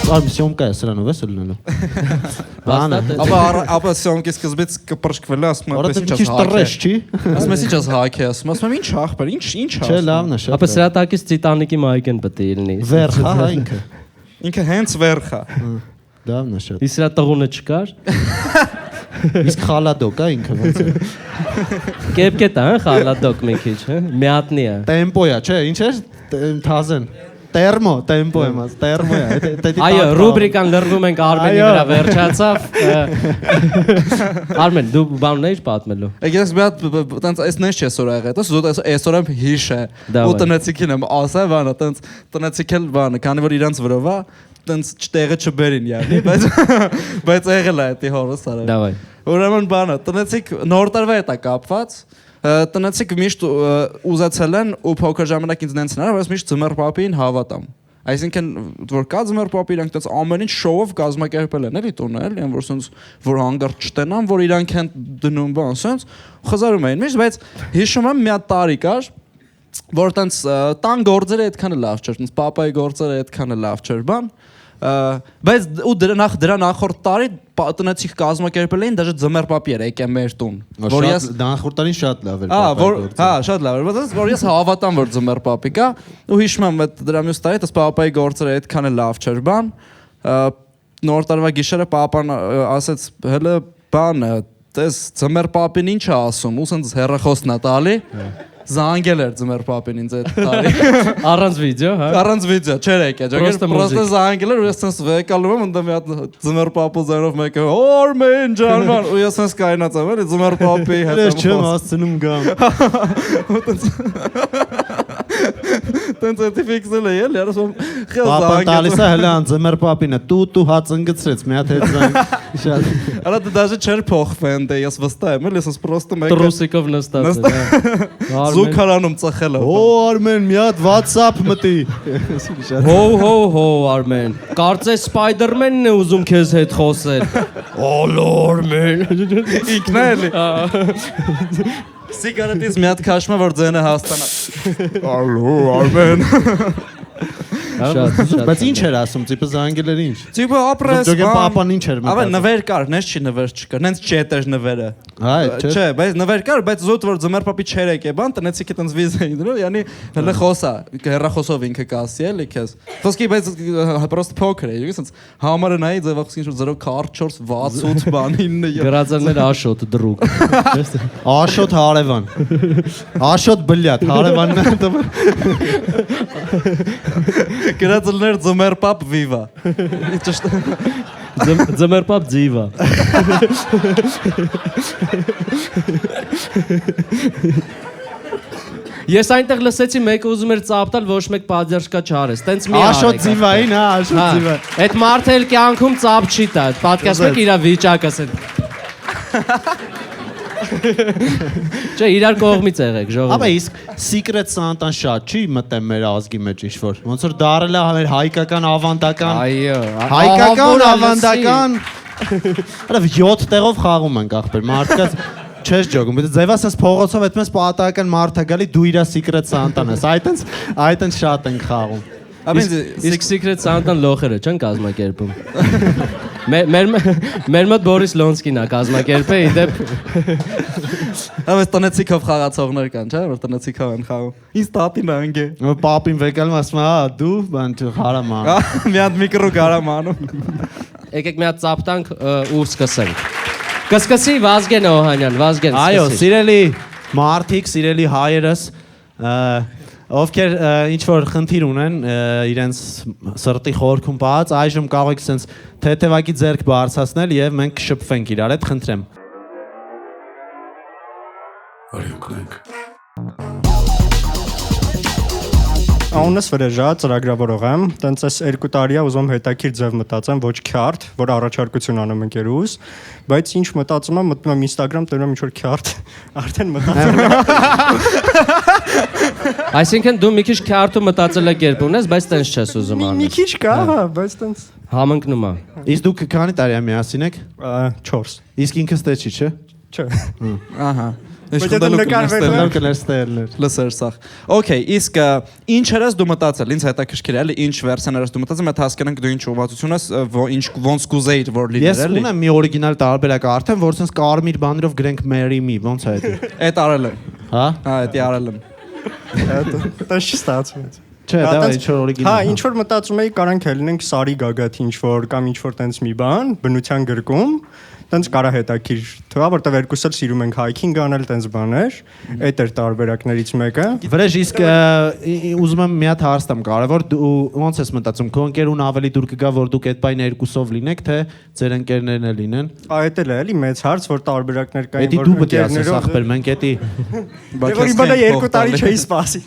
Սյոմկա է սրանով էս լնելու։ Ապա սյոմկի սկզբից կպրշկվել է, ասում եմ, քիչ տրեշ չի։ ասում եմ, ինչ ես հաք է, ասում եմ, ինչ ախպեր, ինչ Չէ, լավն է, շատ։ Ապա սրա տակից Տիտանիկի մայքեն պետք է լինի։ Վերխ, հա, ինքը։ Ինքը հենց վերխ է։ Լավն է շատ։ Իսկ սրա տղունը չկար։ Իսկ խալադոկ է ինքը ոնց է։ Կեպկետ է, խալադոկ մի քիչ, հա։ Միատնի է։ Տեմպոյա, չէ, ինչ է։ Թազեն։ Տերմո եմ ասում, տերմո է։ Այո, ռուբրիկան լրվում ենք Արմենի վրա վերջացավ։ Արմեն, դու բան ունեիր պատմելու։ Ես մի հատ տենց այս նես չէ սորա եղել, դու այսօր եմ հիշ է։ Ու տնեցիկին եմ ասա, բանը, տենց տնեցիկ էլ բանը, քանի որ իրանց վրով է, տենց տեղը չբերին յանի, բայց եղել է այդի հորս արա։ Դավայ։ Ուրեմն բանը, տնեցիկ նոր տարվա հետ է կապված, տնեցիկ միշտ ուզեցել են ու փոքր ժամանակ ինձ նենց նրա, բայց միշտ ձմեռ պապին հավատամ։ Այսինքն որ կա ձմեռ պապի իրանք տենց ամեն ինչ շոուով կազմակերպել են էլի տունը էլի, որ սենց որ հանգարտ չտենան, որ իրանք են դնում բան սենց խզարում էին միշտ, բայց հիշում եմ մի հատ տարի կար, որ տենց տան գործերը այդքան լավ չէր, տենց պապայի գործերը այդքան լավ չէր բան, բայց ու դրա նախորդ տարի տնեցիկ կազմակերպել էին դաժե ձմեռ պապի էր եկել մեր տուն, որ ես նախորդ տարին շատ լավ էր պապայի գործը։ Հա, շատ լավ էր, բայց որ ես հավատամ որ ձմեռ պապի կա, ու հիշում եմ դրա մյուս տարի դες պապայի գործերը այդքան լավ չէր բան, նոր տարվա գիշերը պապան ասեց հələ բան, դες ձմեռ պապին ինչ է ասում, ու սենց հեռախոսն է տալի։ Զանգել էր ձմեռ պապին ինձ այդ տարի։ Առանց վիդեո, հա։ Առանց վիդեո, չէր եկել, պրոստը զանգել էր ու ես sense վեկալում եմ, ընդ մի հատ ձմեռ պապու զերով մեկը Արմեն ջան, ու ես sense կայնացավ, էլի ձմեռ պապի հետ։ Ես չեմ հասցնում գամ։ Տենց էդի ֆիքսել է, էլի, ասում խել Պապան տալիս է հələ ձմեռ պապինը, դու հաց ընկցրեց, մի հատ հետ զանգ։ Շատ։ Արա դա դաժե չէր փոխվեն, դե ես վստահ եմ, էլի, ես պրոստը մեկը Տրուսիկով նստած է։ Զուգարանում ծխել է։ Օ Արմեն, մի հատ WhatsApp մտի։ Հո Արմեն, կարծես Սպայդերմենն է ուզում քեզ հետ խոսել։ Ալո Արմեն։ Ինքն է էլի։ Սիգարետից մի հատ քաշմա որ ձենը հաստանա։ Ալո Արմեն։ Բայց ինչ էր ասում, տիպը զանգել էր ինչ։ Տիպը ապրես։ Դուք պապան ինչ էր մտածում։ Ավա նվեր կար, նես չի նվեր չկար, նենց չետ էր նվերը։ Չէ, բայց նվեր կար, բայց զուտ որ ձմեռ պապի չեր եկե բան, տնեցիքի տենց վիզ էին դրում, յանի հələ խոսա, հեռախոսով ինքը կասի էլի քեզ։ Խոսքի բայց պրոստ փոքր է, յույս համարը նայի ձևախոսքին շուտ 0 4 6 8 բան 9 Գրածներ աշոտ դրուկ։ Աշոտ հարևան։ Աշոտ բլյատ, հարևանն է։ Գրածներ ձմեռ պապ վիվա։ Ձմեռ պապ ձիվա։ Ես այնտեղ լսեցի մեկը ուզում էր ծապտալ, ոչ մեկ պատժկա չարես։ Տենց մի արեք։ Աշոտ ձիվային, հա, աշոտ ձիվա։ Այդ մարդը էլ կյանքում ծապ չի տա։ Պատկասեք իր վիճակը ասեն։ Չէ, իրար կողմից եղեք, ժողովուրդ։ Ապա իսկ Secret Santa-ն շատ չի մտեմ մեր ազգի մեջ ինչ-որ։ Ոնց որ դարել է մեր հայկական ավանդական։ Այո, հայկական ավանդական։ Արա 7 տեղով խաղում ենք ախպեր։ Մարդկաց չես ջոգում, բայց ձևասես փողոցով այդպես պատահական մարդ է գալի, դու իրա Secret Santa-ն ես։ Այտենց շատ ենք խաղում։ Իսկ Secret Santa-ն լոխերը չեն կազմակերպում։ Մեր մոտ Բորիս Լոնսկին է կազմակերպել, իդեպ։ Բայց տնեցիկով խաղացողներ կան, չէ՞, որ տնեցիկով են խաղում։ Ինձ տատին անգե։ Պապին վեկալում ասում, հա, դու բան հարամ անում։ Մի հատ միկրո կարամ անում։ Եկեք մի հատ ծապտանք ու սկսենք։ Կսկսի Վազգեն Օհանյան, Վազգեն սկսի։ Այո, սիրելի մարդիկ, սիրելի հայերս, ովքեր ինչ որ խնդիր ունեն իրենց սրտի խորքում բաց, այժմ կարող եք sense թեթևակի ձեռք բարձրացնել եւ մենք կշփվենք իրար հետ, խնդրեմ։ Արյունքնենք։ Անունս Վրեժա, ծրագրավորող եմ, տենց այս 2 տարի է ուզում հետաքրքիր ձև մտածեմ, ոչ քյարթ, որ առաջարկություն անում ընկերուս, բայց ինչ մտածում եմ, մտնում եմ Instagram, տենում ինչ որ քյարթ, արդեն մտածում եմ։ Այսինքն դու մի քիչ քյարթու մտածելակերպ ունես, բայց տենց չես ուզում անել։ Մի քիչ կա, հա, բայց տենց համընկնում է։ Իսկ դուք քանի տարի է միասին եք։ 4։ Իսկ ինքս տե չի, չէ։ Չէ։ Ահա։ Ստելներ կներ ստելներ։ Լսեր սա։ Okay, իսկ ինչ ես դու մտածել, ինձ հետաքրքիր է, էլի ինչ վերսիաներ ես դու մտածել, մենք հասկանանք դու ինչ ուղղվածություն ես, ինչ ոնց կուզեիր որ լիներ, Ես էլի։ ունեմ մի օրիգինալ տարբերակ արդեն, որ sense կարմիր բաներով գրենք marry me, ոնց է դա։ Այդ արել եմ։ Հա։ Հա, դա արել եմ։ Դա չի ստացվում։ Չէ, դա ինչ որ օրիգինալ։ Հա, ինչ որ մտածում էի, կարանք հելնենք Սարի Գագաթի ինչ որ կամ ինչ որ տենց մի բան, բնության գրկում, տենց կարա հետաքրիր թվա, որտեվ երկուս էլ սիրում ենք hiking անել, տենց բաներ։ Այդ էր տարբերակներից մեկը։ Վրեժ իսկ ուզում եմ մի հատ հարց տամ կարևոր դու ոնց ես մտածում քո ընկերուն ավելի դուր կգա որ դուք այդ բանը երկուսով լինեք թե ձեր ընկերներն էլ լինեն Այդ էլ է, էլի մեծ հարց, որ տարբերակներ կային, Էդի դու պետք է ասես ախպեր մենք էդի Որ իմ բանը 2 տարի չէի սպասի։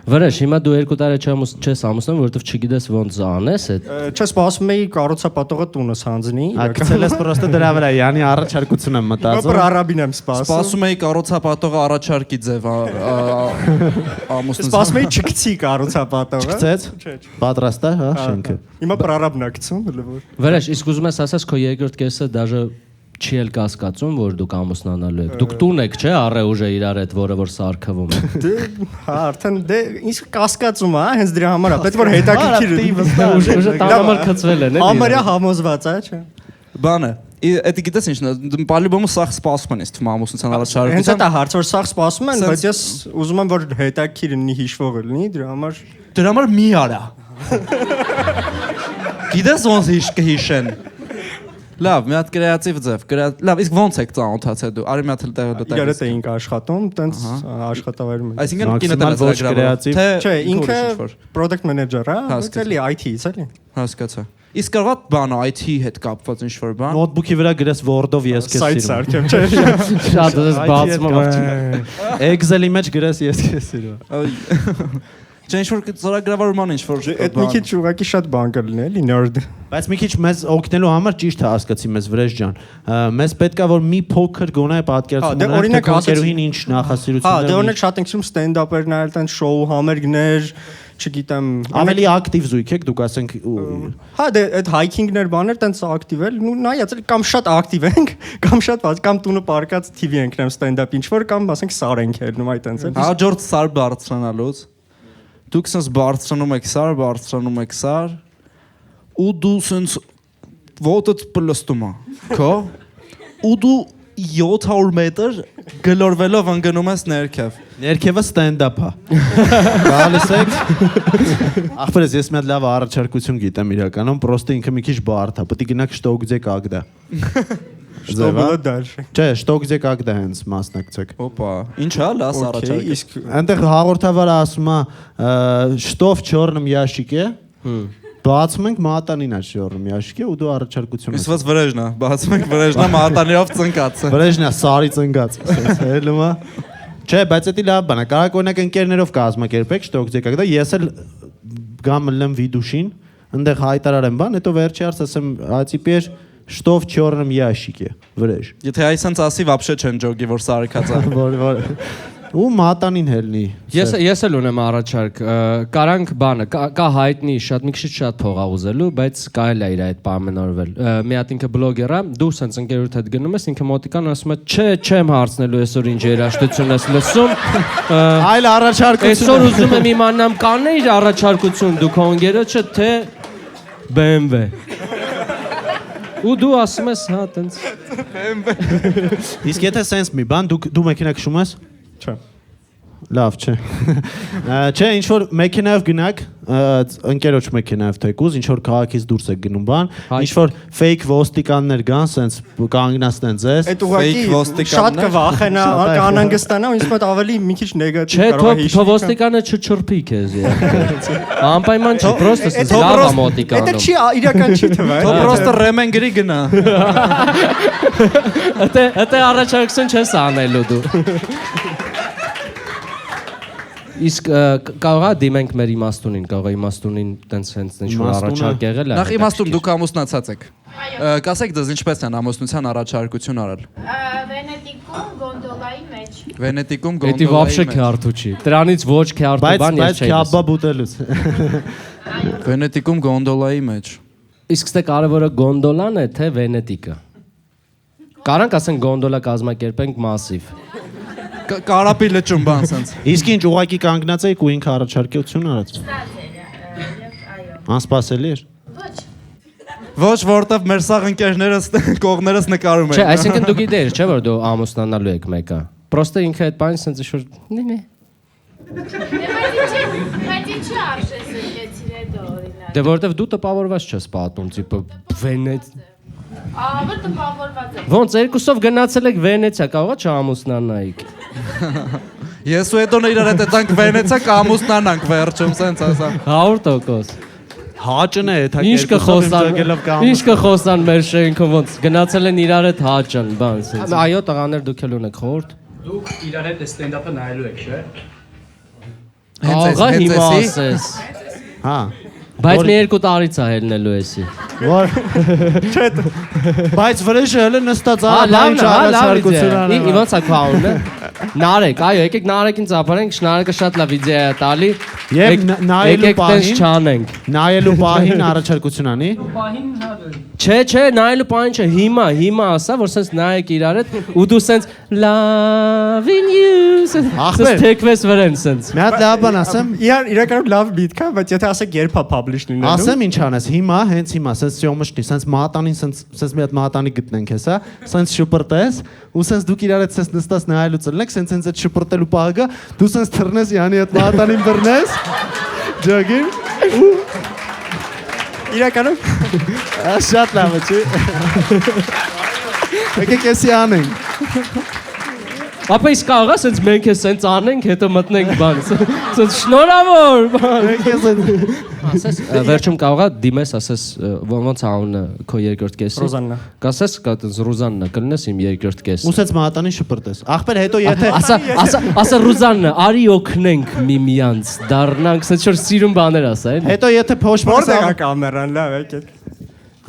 Վրեժ, հիմա դու 2 տարի չես ամուսնում, որովհետև չգիտես ոնց անես այդ։ Չէ, սպասում էի կառուցապատողը տունս հանձնի։ Ակցել ես պրոստը դրա վրա, յանի առաջարկություն եմ մտածում։ Որ արաբին եմ սպասում։ Սպասում էի կառուցապատողը առաջարկի ձև ամուսնության։ Սպասում էի չգցի կառուցապատողը։ Չկցեց։ Չէ։ Պատրաստ է, հա, շենքը։ Հիմա պրարաբն է գցում, լվոր։ Վրեժ, իսկ ուզում ես ասես քո երկրորդ կեսը դաժե չի էլ կասկածում, որ դուք ամուսնանալու եք։ Դուք տուն եք, չէ՞, առեուժը իրար հետ, որը որ սարքվում է։ Դե, հա, արդեն դե ինչ կասկածում է, հենց դրա համար է, պետք որ հետաքրքիր։ Ուժը տանամար քծվել են, էլի։ Համարյա համոզված է, չէ։ Բանը, էդի գիտես ինչն է, պալիբոմը սախ սպասում են ես թվում ամուսնության Հենց առաջարկության։ այդ է հարց, որ սաղ սպասում են, բայց ես ուզում եմ որ հետաքրքիր լինի, հիշվող լինի, դրա համար մի արա։ Գիտես ոնց կհիշեն։ Լավ, մի հատ կրեատիվ ձև։ Լավ, իսկ ոնց եք ծանոթացել դու։ Արի մի հատ էլ տեղը դու տեղ։ իրար հետ էինք աշխատում, տենց աշխատավայրում էինք։ Այսինքն կինոտնտեսագրավոր։ Չէ, ինքը product manager է, բայց էլի IT-ից էլի։ Հասկացա։ Իսկ կարողա բանը IT հետ կապված ինչ որ բան։ Նոթբուքի վրա գրես Word-ով ես քեզ Site սիրում։ սարքեմ, չէ։ Շատ ես բացում։ Excel-ի մեջ գրես ես քեզ սիրում։ Չէ, ինչ որ ծրագրավորման ինչ որ Այդ մի քիչ ուղղակի շատ բան կլինի, էլի nerd։ Բայց մի քիչ մեզ օգնելու համար ճիշտ է հասկացի մեզ Վրեժ ջան։ Մեզ պետքա որ մի փոքր գոնե պատկերացում Դե օրինակ ընկերուհին ինչ նախասիրություններ։ Դե օրինակ շատ ենք սիրում stand-up-եր նայել, տենց շոու համերգներ, չգիտեմ, Ավելի ակտիվ զույգ եք դուք ասենք։ Հա դե այդ hiking-ներ բաներ տենց ակտիվ էլ, նու նայած էլ կամ շատ ակտիվ ենք, կամ շատ կամ տունը պարկած TV ենք նայում stand-up ինչ որ կամ ասենք սար ենք ելնում այդ տենց էլ։ Հաջորդ սար բարձրանալուց դուք sense բարձրանում եք սար ու դու sense ոտդ պլստում է քո ու դու 700 մետր գլորվելով ընկնում ես ներքև Ներքևը stand-up է։ Գալիս եք։ Ախպերս ես մի հատ լավ առաջարկություն գիտեմ իրականում, պրոստը ինքը մի քիչ բարդ է, պետք է գնաք շտոկձե կագդա։ Что было дальше։ Չէ, շտոկձե կագդա հենց մասնակցեք։ Օպա, ինչ է լաս առաջարկը։ Իսկ Այնտեղ հաղորդավարը ասում է, «Что в черном ящике?» Բացում ենք մատանին է շորում ящике ու դու առաջարկություն ես։ Իսկ ոնց վրեժն է, բացում եք վրեժն է մատանիով ծնկած։ Վրեժն է սարի ծնգած։ Հելում է։ Չէ, բայց դա լավ բան է։ Կարող օրինակ ընկերներով կազմակերպեք շտոկձե կագդա, ես էլ գամ լեմ վիդուշին, այնտեղ հայտարարեմ բան, հետո վերջի հարց ասեմ, «А теперь что в черном ящике?» Վրեժ։ Եթե այսպես ասի, вообще չեն ջոգի, որ սարքած է։ Որ ու մատանին հելնի։ Ես էլ ունեմ առաջարկ։ Կարանք բանը, կա հայտնի շատ մի քիչ շատ փող ուզելու, բայց կարելի է իր այդ պայմանավորվել։ Մի հատ ինքը բլոգեր է, դու sense ընկերոջդ հետ գնում ես, ինքը մոտիկան ասում է, «Չէ, չեմ հարցնելու այսօր ինչ երաժշտություն ես լսում»։ Այլ առաջարկություն։ Այսօր ուզում եմ իմանամ կանե իր առաջարկություն դու քո ընկերոջը թե BMW։ Ու դու ասում ես, հա, տենց։ Իսկ եթե sense մի բան, դու մեքենա քշում ես։ Չէ։ Լավ, չէ։ Չէ, ինչ որ մեքենայով գնաք, ընկերոջ մեքենայով թեկուզ, ինչ որ քաղաքից դուրս եք գնում բան, ինչ որ fake ոստիկաններ կան, sense կանգնացնեն ձեզ։ Այդ ուղղակի շատ կվախենա, կանանգստանա, ինձ մոտ ավելի մի քիչ նեգատիվ կարող է հիշի։ Չէ, ոստիկանը չչրփի քեզ իհարկե։ Անպայման չի, պրոստը լավ է մոտիկանում։ Դա չի իրական չի թվա։ Թո պրոստը ռեմեն գրի գնա։ Դա առաջարկություն չես անելու դու։ Իսկ կարող է դիմենք մեր իմաստունին, կարող է իմաստունին տենց հենց ինչ-որ առաջարկ եղել է։ Նախ իմաստուն դուք ամուսնացած եք։ Կասեք դες ինչպես են ամուսնության առաջարկություն արել։ Վենետիկում գոնդոլայի մեջ։ Վենետիկում Դա вообще քյարթու չի։ Դրանից ոչ քյարթու բան ես չէի։ Բայց քյաբաբ ուտելուց։ Վենետիկում գոնդոլայի մեջ։ Իսկ ստե կարևորը գոնդոլան է թե Վենետիկը։ Կարանք ասենք գոնդոլա կազմակերպենք մասիվ։ Կարապի լճում բան սենց։ Իսկ ինչ ուղակի կանգնած եք ու ինքը առաջարկություն արած։ Անսպասելի էր։ Ոչ, որտեվ մեր սաղ ընկերներս կողներս նկարում Չէ, են։ այսինքն դու գիտեիր, չէ՞ որ դու ամուսնանալու եք մեկը։ Պրոստը ինքը այդ բանը սենց ինչ-որ նի։ Բայց ինչի արժես եկեցիր հետո օրինակ։ Դե որտեվ դու տպավորված չես պատում, տիպը Վենեց։ Ահա տպավորված եմ։ Ոնց երկուսով գնացել եք Վենեցիա, կարողա չամուսնանայիք։ Ես ու հետո իրար հետ ետնանք Վենեցիա կամուսնանանք վերջում սենց ասա։ 100%։ Հաճն է, դա Ինչ կխոսան մեր շենքում ոնց գնացել են իրար հետ հաճան, բան սենց։ Այո, տղաներ դուք էլ ունեք խորտ։ Դուք իրար հետ ստենդափը նայելու եք, չէ՞։ Աղա հիմա ասես։ Հա։ Բայց մի 2 տարից է հելնելու էսի։ Որ Բայց վրեժը հələ նստած Լավ, ինչ լավ, առաջարկություն անում։ Իմաց է քաունը։ Նարեկ, այո, եկեք Նարեկին ծափարենք, Նարեկը շատ լավ իդեա է տալի։ Եվ նայելու Եկեք տես պահին, չանենք։ նայելու պահին առաջարկություն անի։ Չէ, նայելու պահին չէ, հիմա ասա, որ սենց նայեք իրար հետ ու դու սենց loving you Ախպեր։ սենց թեքվես վրեն սենց։ Մի հատ լավ բան ասեմ։ Իրականում լավ բիթ կա, բայց եթե ասեք երբ է publish լինելու։ Ասեմ ինչ անես, հիմա, հենց հիմա, սենց սյոմշնի, սենց մատանին, սենց մի հատ մատանի գտնենք հեսա, սենց շպրտես, ու սենց դուք իրար հետ սենց նստած նայելու ծլնեք, սենց այդ շպրտելու պահը գա, դու սենց թռնես յանի այդ մատանին բռնես, ջոգին, Իրականում շատ լավ է, չի։ Եկեք էսի անենք։ Ապա իսկ կարողա սենց մենք է սենց անենք, հետո մտնենք բան։ Սենց շնորհավոր բան։ Ասես վերջում կարողա դիմես, ասես ոնց անունը քո երկրորդ կեսի։ Ռոզաննա։ Կասես Ռուզաննա, կլնես իմ երկրորդ կեսը։ Ուսեց մատանին շպրտես։ Ախպեր հետո եթե Ասա Ռուզաննա, արի օգնենք միմյանց, դառնանք, սենց որ սիրուն բաներ ասա, էլի։ հետո եթե փոշմանես որտեղ է կամերան, լավ եկեք։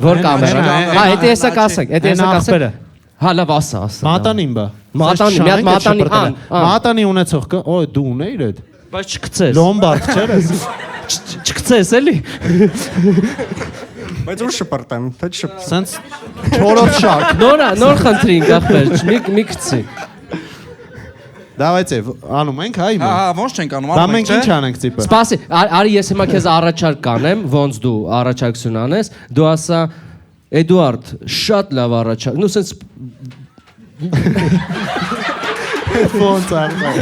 Որ կամերան։ Հա, հետո եսա կասեք, ախպերը։ Հա, լավ ասա։ Մատանին բա։ Մատանի, մի հատ մատանի ան։ Մատանի ունեցող կա, օ դու ունեիր այդ։ Բայց չկցես։ Լոմբարդ չէր ես։ Չկցես էլի։ Բայց ուր շպրտեմ, թե չշպրտեմ։ Սենց 4-րդ շարք։ Նոր խնդրինք ախպեր, մի գցի։ Դավայցե, անում ենք, հայ։ Հա, ոնց չենք անում, Բա անում մենք ինչ անենք տիպը։ Սպասի, արի ես հիմա քեզ առաջարկ կանեմ, ոնց դու առաջարկություն անես, դու ասա Էդուարդ, շատ լավ առաջարկ։ Նու սենց Ոնց արվում։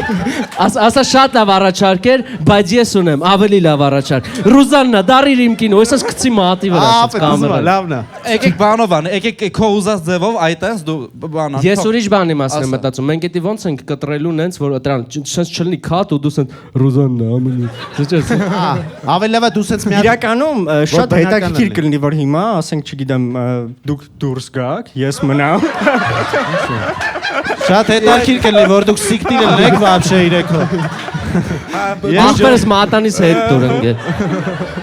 ասա շատ լավ առաջարկ էր, բայց ես ունեմ ավելի լավ առաջարկ։ Ռուզաննա, դարիր իմ կինո, այսպես գցի մատի վրա սենց կամերան։ Լավն է։ Եկեք բանով ան, եկեք քո ուզած ձևով այտենց դու բան ան։ Ես ուրիշ բանի մասին եմ մտածում։ Մենք էդի ոնց ենք կտրելու նենց, որ դրան սենց չլինի քաթ ու դու սենց Ռուզաննա, ամենի։ Սենց Ավելի լավ է դու սենց մի հատ Իրականում շատ բնական հետաքրքիր լինի։ կլինի, որ հիմա, ասենք, չգիտեմ, դուք դուրս գաք, ես մնամ։ շատ հետաքրքիր կլինի, որ դուք սիկտիր ելնեք вообще իրեքով։ Ախպերս մատանից հետ դուր ընկե։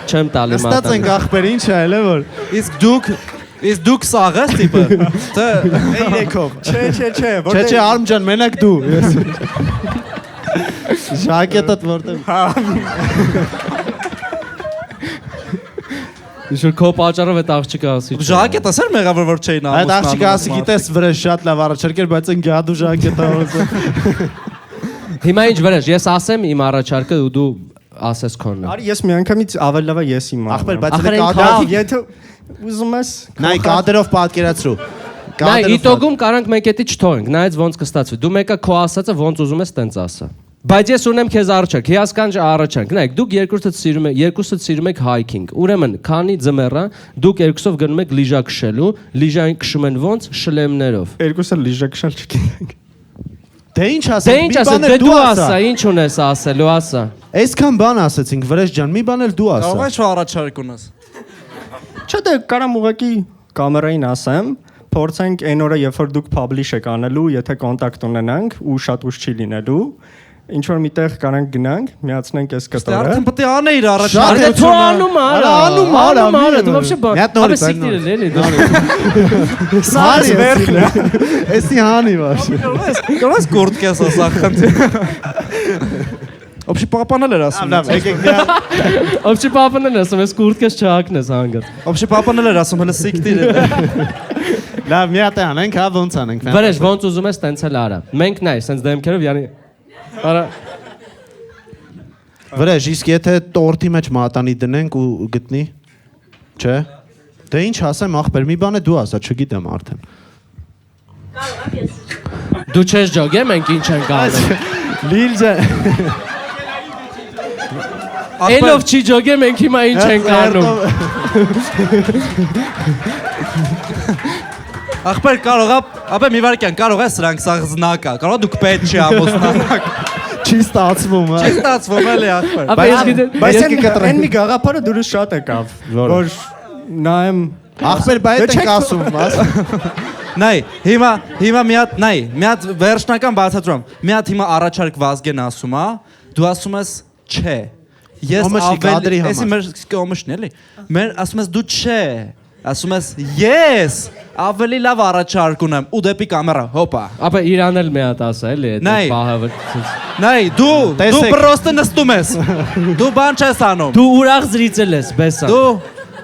Չեմ տալի Ստած մատան։ ենք ախպեր, ինչ է էլ է որ։ Իսկ դուք սաղ ես տիպը։ Թե Իրեքով։ Չէ, Չէ, Արմ ջան, մենակ դու։ Ժակետդ որտեղ։ Ինչ-որ քո պատճառով այդ աղջիկը ասի։ ժակետը սեր մեղավոր որ չէին Այդ աղջիկը ասի գիտես վրեժ շատ լավ առաջարկեր, բայց այն գադու ժակետը ոնց։ Հիմա ինչ վրեժ, ես ասեմ իմ առաջարկը ու դու ասես քոնը։ Արի ես միանգամից ավելի լավ է ես իմ Ախպեր, բայց Ախր այն կադրով, եթե ուզում ես նայ կադրով պատկերացրու։ Նայ, իտոգում կարանք մեկ էտի չթողենք, նայած ոնց կստացվի։ Դու մեկը քո ասածը ոնց ուզում ես տենց ասա։ Բայց ես ունեմ քեզ առաջարկ, հիասքանչ առաջարկ։ Նայեք, դուք երկուսդ սիրում եք hiking։ Ուրեմն, քանի ձմեռա դուք երկուսով գնում եք լիժա քշելու, լիժային քշում են ոնց շլեմներով։ երկուսը լիժա քշալ չգիտենք։ Դե ինչ Դե ասես, ինչ ասես, դե դու ասա, ինչ ունես ասելու, ասա։ Այսքան բան ասեցինք, վրեժ ջան, մի բան էլ դու ասա։ Կարող ես առաջարկ ունես։ Չէ, դե կարամ ուղղակի կամերային ասեմ, փորձենք այն օրը, երբ որ դուք publish եք անելու, եթե կոնտակտ ունենանք ու շատ ուշ չի լինելու, ինչ որ միտեղ կարանք գնանք, միացնենք այս կտորը։ Արդեն պետք է անեիր Դե առաջարկը։ թո անում արա, դու вообще բան։ Մի հատ նորից, Ապա սիկտիր էլ էլի։ Սարի վերքն է։ Էսի հանի վաշ։ Կարող ես կուրտ կես ասա խնդրի։ Ոբշի պապանել էր ասում։ Լավ, եկեք մի հատ։ Ոբշի պապան էլ ասում, ես կուրտքես չհակնես հանգած։ Ոբշի պապանել էր ասում, հələ սիկտիր է։ Լավ, մի հատ անենք, հա ոնց անենք։ Վրեժ, ոնց ուզում ես տենց էլ արա։ Մենք նայ, սենց դեմքերով, յանի Արա Վրեժ, իսկ եթե տորտի մեջ մատանի դնենք ու գտնի, չէ։ Դե ինչ ասեմ, ախպեր, մի բան է դու ասա, չգիտեմ արդեն։ դու չես ջոգե, մենք ինչ ենք անում։ Լիլջը։ Էլով չի ջոգե, մենք հիմա ինչ ենք անում։ Ախպեր կարող է, ապա մի վարքյան կարող է սրանք սա զնակա, կարող է դուք պետ չի ամուսնանակ։ Չի ստացվում, հա։ Չի ստացվում էլի ախպեր։ Ապա ես գիտեմ, Բայց այն մի գաղափարը դուրս շատ եկավ, որ նայեմ Ախպեր, բայ հետ ենք ասում, ասա։ Նայ, հիմա մի հատ վերջնական բացատրում։ Մի հատ հիմա առաջարկ Վազգեն ասում է, դու ասում ես չէ։ Ես ավելի, էսի մեր կոմշն էլի։ Մեր ասում ես դու չէ։ Ասում ես ես ավելի լավ առաջարկ ունեմ ու դեպի կամերա, հոպա։ ապա Իրան էլ մի հատ ասա էլի, այդ Նայ։ պահը։ Նայ, դու պրոստը նստում ես։ Դու բան չես անում։ Դու ուրախ զրիցել ես, բեսա։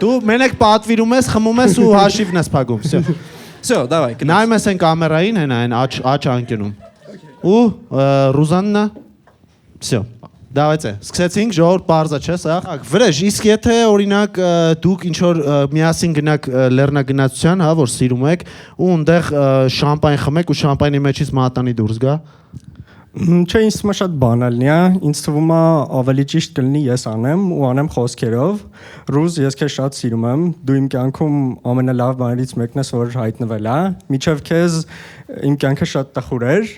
Դու մենակ պատվիրում ես, խմում ես ու հաշիվն ես փակում, всё։ Всё, давай։ Նայում ես այն կամերային, այն աչ անկյունում։ Ու Ռուզաննա, всё։ Давайте, սկսեցինք, ժողովուրդ բարձա չէ, սա։ Վրեժ, իսկ եթե օրինակ դուք ինչ որ միասին գնաք լեռնագնացության, հա, որ սիրում եք, ու այնտեղ շամպայն խմեք ու շամպայնի մեջից մատանի դուրս գա։ Չէ, ինձ թվում է շատ բանալն է, ինձ թվում է ավելի ճիշտ կլինի ես անեմ ու անեմ խոսքերով։ Ռուզ, ես քեզ շատ սիրում եմ, դու իմ կյանքում ամենալավ բաներից մեկն ես, որ հայտնվել է։ Միջև քեզ իմ կյանքը շատ տխուր էր,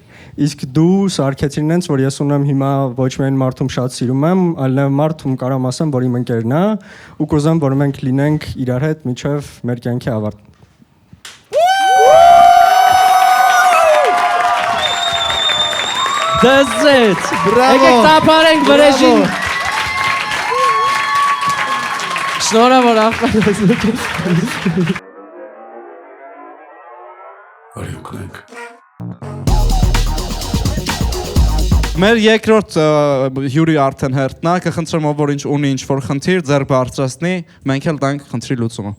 իսկ դու սարքեցին ինձ, որ ես ունեմ հիմա ոչ միայն մարդում շատ սիրում եմ, այլ նաև մարդում կարամ ասեմ, որ իմ ընկերն է, ու կուզեմ, որ մենք լինենք իրար հետ միջև մեր կյանքի ավարտ։ Դզեց։ Բրավո։ Եկեք տապարենք վրեժին։ Շնորհավոր ախպեր։ Արի ուկնենք։ Մեր երկրորդ հյուրի արդեն հերթն է, կխնդրեմ ով որ ինչ ունի ինչ որ խնդիր, ձեռք բարձրացնի, մենք էլ տանք խնդրի լուծումը։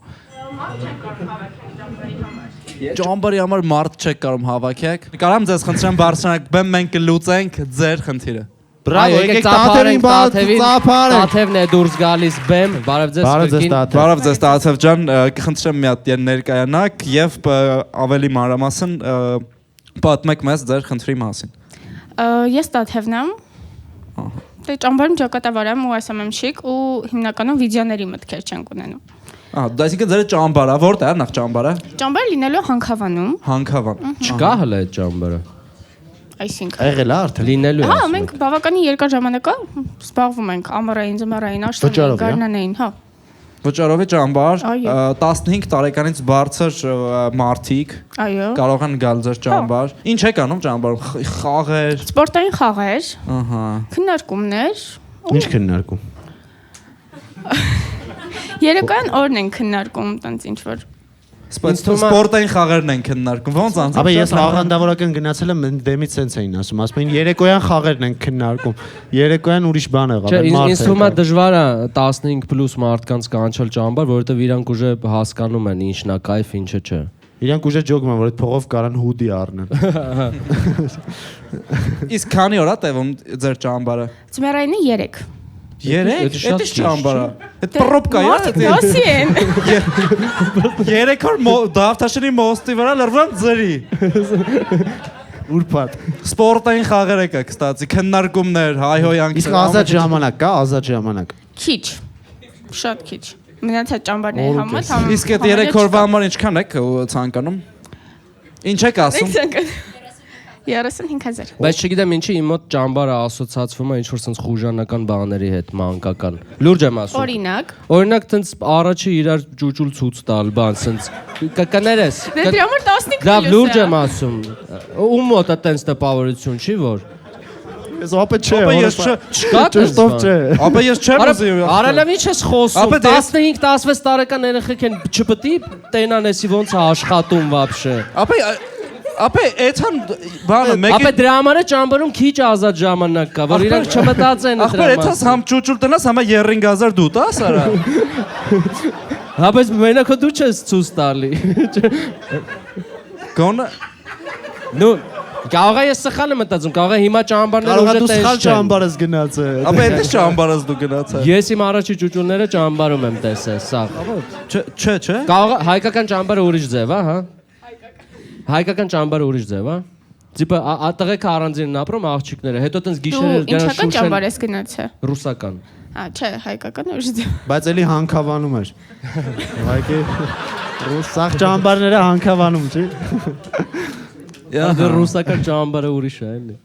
Ճամբարի համար մարդ չեք կարող հավաքեք։ Կարամ ձեզ խնդրեմ բարձրանաք, բեմ մենք կլուծենք ձեր խնդիրը։ Բրավո, եկեք տաթևին ծափարենք։ Տաթևն է դուրս գալիս բեմ, բարև ձեզ կրկին։ Բարև ձեզ Տաթև ջան, կխնդրեմ մի հատ ներկայանաք եւ ավելի մանրամասն պատմեք մեզ ձեր խնդրի մասին։ Ես Տաթևն եմ։ Դե ճամբարում ճակատավար եմ ու ասում եմ շիկ ու հիմնականում վիդեոների մտքեր չենք ունենում։ Այսինքն ձեր ճամբարը, որտե՞ղ է նախ ճամբարը։ Ճամբարը լինելու Հանքավանում։ Հանքավան։ Չկա հələ այդ ճամբարը։ Այսինքն։ Եղել է արդեն։ Լինելու է։ Հա, մենք բավականին երկար ժամանակ զբաղվում ենք ամառային, ձմեռային, աշտանային, գարնանային, հա։ Վճարովի ճամբար, Այո։ 15 տարեկանից բարձր մարդիկ Այո։ կարող են գալ ձեր ճամբար։ Ինչ եք անում ճամբարում։ Խաղեր։ Սպորտային խաղեր, Ահա։ քննարկումներ։ Ինչ քննարկում։ Երեկոյան օրն են քննարկում, տենց ինչ որ։ Սպորտային խաղերն են քննարկում։ Ոնց անց։ Ապա ես աղանդավորական գնացել եմ դեմից սենց էին ասում, ասում էին երեկոյան խաղերն են քննարկում։ Երեկոյան ուրիշ բան եղավ, Չէ, ինձ թվում է դժվար է 15+ մարդկանց կանչել ճամբար, որովհետև իրանք ուժը հասկանում են ինչն է կայֆ, ինչը չէ։ Իրանք ուժը ջոգում են, որ այդ փողով կարան հուդի առնեն։ Իսկ քանի օր է տևում ձեր ճամբարը։ Ձմեռայինը 3։ 3։ Էդ է ճամբարը։ Այդ պրոպկա է։ Մարդիկ դասի են։ 3 օր Դավթաշենի մոստի վրա լրվում ձրի։ Ուրբաթ։ Սպորտային խաղեր եկա, կստացի, քննարկումներ, հայհոյանք։ Իսկ ազատ ժամանակ կա, ազատ ժամանակ։ Քիչ։ Շատ քիչ։ Մնացած ճամբարների համար Իսկ այդ 3 օրվա համար ինչքան եք ցանկանում։ Ինչ եք ասում։ 35000։ Բայց չգիտեմ ինչի իմ մոտ ճամբարը ասոցացվում է ինչ-որ sense խուժանական բաների հետ, մանկական։ Լուրջ եմ ասում։ Օրինակ տենց առաջը իրար ջուջուլ ցույց տալ, բան sense կներես։ Դե դրա համար 15 Լավ, լուրջ եմ ասում։ Ում մոտ է տենց տպավորություն չի որ։ Ես ապա չէ, Ապա ես Չկա ճշտով չէ։ Ապա ես չեմ ուզի։ Արալավ ինչ ես խոսում։ Ապա 15-16 տարեկան երեխեք են չպետք է տենան էսի ոնց է աշխատում вообще։ Ապա այդան բանը մեկ Ապա դրա համար է ճամբարում քիչ ազատ ժամանակ կա, որ իրանք չմտածեն դրա Ապա այդաս համ ճուճուլ տնաս, համ 5000 դու տաս արա։ Հա բայց մենակ դու չես ցույց տալի։ Գոնը Նու Կարող է ես սխալ եմ մտածում, կարող է հիմա ճամբարները Կարող է ուժը դու տես սխալ չեն։ ճամբարես գնացել։ Ապա դա ճամբարած դու գնացա։ Ես իմ առաջի ճուճուները ճամբարում եմ տեսել, սա։ Չէ։ Կարող է հայկական ճամբարը ուրիշ ձև է, հա։ Հայկական ճամբարը ուրիշ ձև է։ Տիպը տղեկը առանձին են ապրում աղջիկները, հետո տենց Դու գիշերները գնան ինչական շուշեն ճամբար ես գնացել։ ռուսական։ Չէ, հայկական ուրիշ։ Բայց էլի հանքավանում էր։ Ուղղակի ռուսախ ճամբարները հանքավանում, չի։ Դա ռուսական ճամբարը ուրիշ է, էլի։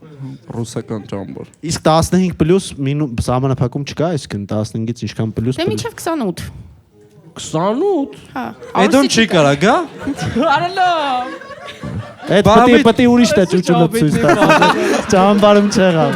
Ռուսական ճամբար։ Իսկ 15+ սահմանափակում չկա, այսինքն 15-ից ինչքան պլյուս։ Դե մինչև 28։ 28։ Հա։ Այդոն չի կարա գա։ Արելա։ Այդ պետք է ուրիշ տա ճուճունը ցույց տա։ Ճամբարում չեղավ։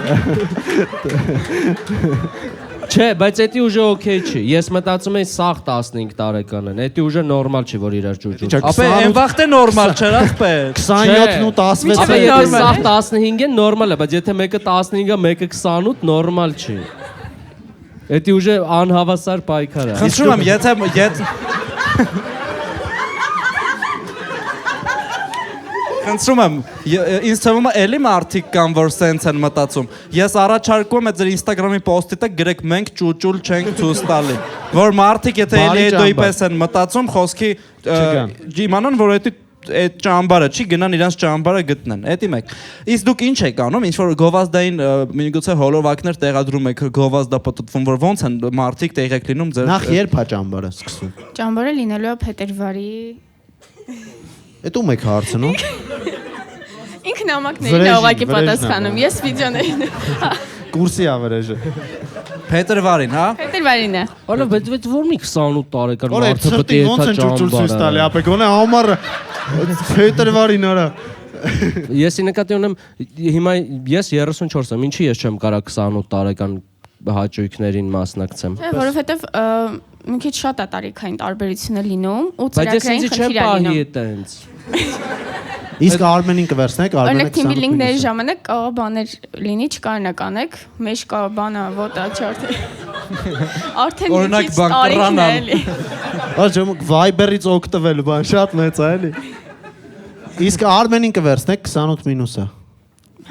Չէ, բայց դա ուժը օքեյ չի։ Ես մտածում եմ սաղ 15 տարեկան են։ Դա ուժը նորմալ չի, որ իրար ճուճուն։ Ապա այն վաղտե նորմալ չէր, ախպեր։ 27-ն ու 16-ը։ Ապա եթե սաղ 15 են նորմալ է, բայց եթե մեկը 15-ը, մեկը 28 նորմալ չի։ Դա ուժը անհավասար պայքար է։ Խնդրում եմ, եթե Խնդրում եմ, ինձ թվում է էլի մարդիկ կան, որ սենց են մտածում։ Ես առաջարկում եմ ձեր Instagram-ի post-ի տակ գրեք մենք ճուճուլ չենք ցույց տալի։ Որ մարդիկ եթե էլի էդոյի պես են մտածում, խոսքի իմանան, որ այդ ճամբարը չի, գնան իրանց ճամբարը գտնեն։ Էդի մեկ։ Իսկ դուք ինչ եք անում, ինչ որ գովազդային միգուցե հոլովակներ տեղադրում եք, գովազդապտտվում, որ ոնց են մարդիկ տեղեկ լինում ձեր։ Նախ երբ է ճամբարը սկսում։ Ճամբարը լինելու է փետրվարի։ Էդ ում եք հարցնում։ Ինքն նամակներին է ուղղակի պատասխանում։ Ես վիդեոներին։ Կուրսի ավերեժը։ Փետրվարին, հա։ Փետրվարին է։ Օլա, բայց ո՞րնի 28 տարեկան Որ այդ մարդը սրտի պետք է ոնց են ճուճուլ ցույց տալի, ապե գոնե համառը փետրվարին արա։ Ես նկատի ունեմ հիմա ես 34 եմ, ինչի ես չեմ կարա 28 տարեկան հաճույքներին մասնակցեմ։ Չէ, որովհետև մի քիչ շատ է տարիքային տարբերությունը լինում ու Բայց ես ծրագրային ինձ չեմ խնդիր է պահի լինում։ այտենց։ Իսկ Արմենին կվերցնեք, Արմենը Օրինակ թիմի լինքների ժամանակ կա բաներ լինի, չկարնականեք, մեջ կա բանը ոտա չարթ։ Արդեն մի Օրինակ, քիչ բան տարիքն է կռանալ։ էլի։ Աջում Viber-ից օգտվելու բան շատ մեծ է, էլի։ Իսկ Արմենին կվերցնեք 28-ը։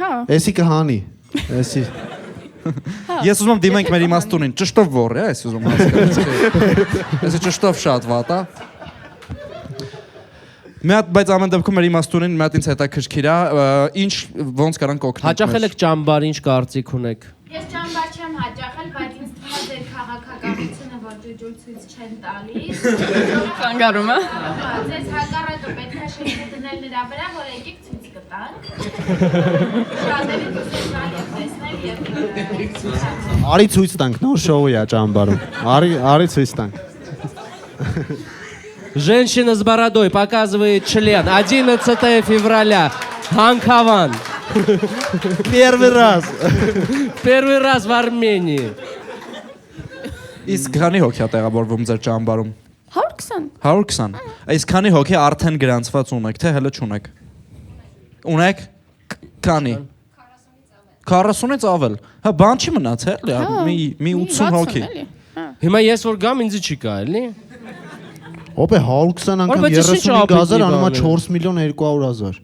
Հա։ Էսի կհանի։ Էսի։ Ես ուզում եմ դիմենք մեր իմաստունին, ճշտով որ է, ես ուզում հասկանալ։ Ես ճշտով շատ վատ է։ Մի հատ բայց ամեն դեպքում մեր իմաստունին մի հատ ինձ հետաքրքիր է, ինչ ոնց կարանք օգնել։ Հաճախել եք ճամբար, ինչ կարծիք ունեք։ Ես ճամբար չեմ հաճախել, բայց ինձ թվում է ձեր քաղաքականությունը, որ ջուջուլ ցույց չեն տալիս։ Կանգարում է։ Ձեզ հակառակը պետք է շեշտը դնել նրա վրա, որ եկեք ցույց կտանք։ Շատերի դուսենալ եւ տեսնել եւ Արի ցույց տանք, նոր շոու է ճամբարում։ Արի ցույց տանք։ Женщина с бородой показывает член 11 февраля. Հանքավան. Первый раз։ Первый раз в Армении. Իսկ քանի հոգի է տեղավորվում ձեր ճամբարում։ 120։ 120։ Իսկ քանի հոգի արդեն գրանցված ունեք, թե հələ չունեք։ Ունեք քանի։ 40-ից ավել։ Հա, բան չի մնացել, մի 80 հոգի։ Հիմա ես որ գամ ինձ չի կա, էլի։ Ոպե 120 անգամ 35,000 անում է 4 միլիոն 200,000։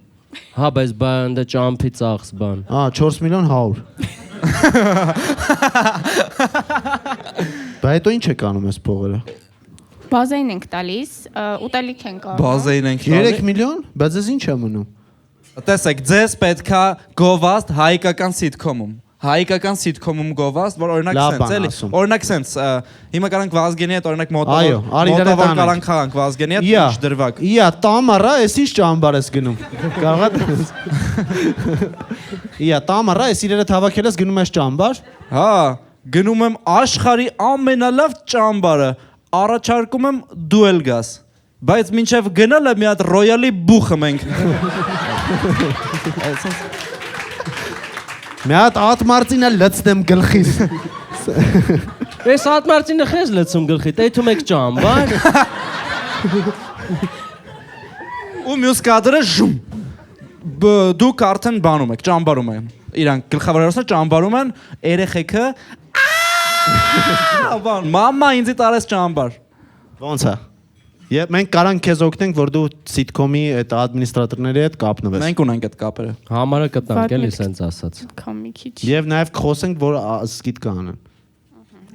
Հա, բայց բան դա ճամփի ծախս բան։ 4 միլիոն 100։ Բայց հետո ինչ եք անում այս փողերը։ Բազային ենք տալիս, ուտելիք ենք անում։ Բազային ենք 3 միլիոն, բայց ես ինչ եմ մնում։ Տեսեք, ձեզ պետքա գովազդ հայկական սիթքոմում։ Հայկական սիթքոմում գովազդ, որ օրինակ սենց էլի։ Օրինակ սենց, հիմա կարանք Վազգենի հետ օրինակ մոտավոր կարանք խաղանք Վազգենի հետ ինչ դրվակ։ Իա, տամարա, էս ինչ ճամբար ես գնում։ Կարողա՞դ։ Իա, տամարա, էս իրերը հավաքել ես գնում ես ճամբար։ Հա, գնում եմ աշխարհի ամենալավ ճամբարը, առաջարկում եմ դու էլ գաս։ Բայց մինչև գնալը մի հատ ռոյալի բուխը մենք։ Մի հատ ատմարտինը լցնեմ գլխիս։ Ես ատմարտինը խես լցում գլխի, դեթում եք ճամբար։ Ու մյուս կադրը ժում։ Դուք արդեն բանում եք, ճամբարում են։ Իրանք գլխավորացնը ճամբարում են, երեխեքը մամա ինձի տարես ճամբար։ Ոնց է։ Եվ մենք կարանք քեզ օգնենք, որ դու սիթկոմի այդ ադմինիստրատորների հետ կապնվես։ Մենք ունենք այդ կապերը։ Համարը կտանք էլի սենց ասած։ Կամ մի քիչ։ Եվ նաև խոսենք, որ սկիթ կանեն։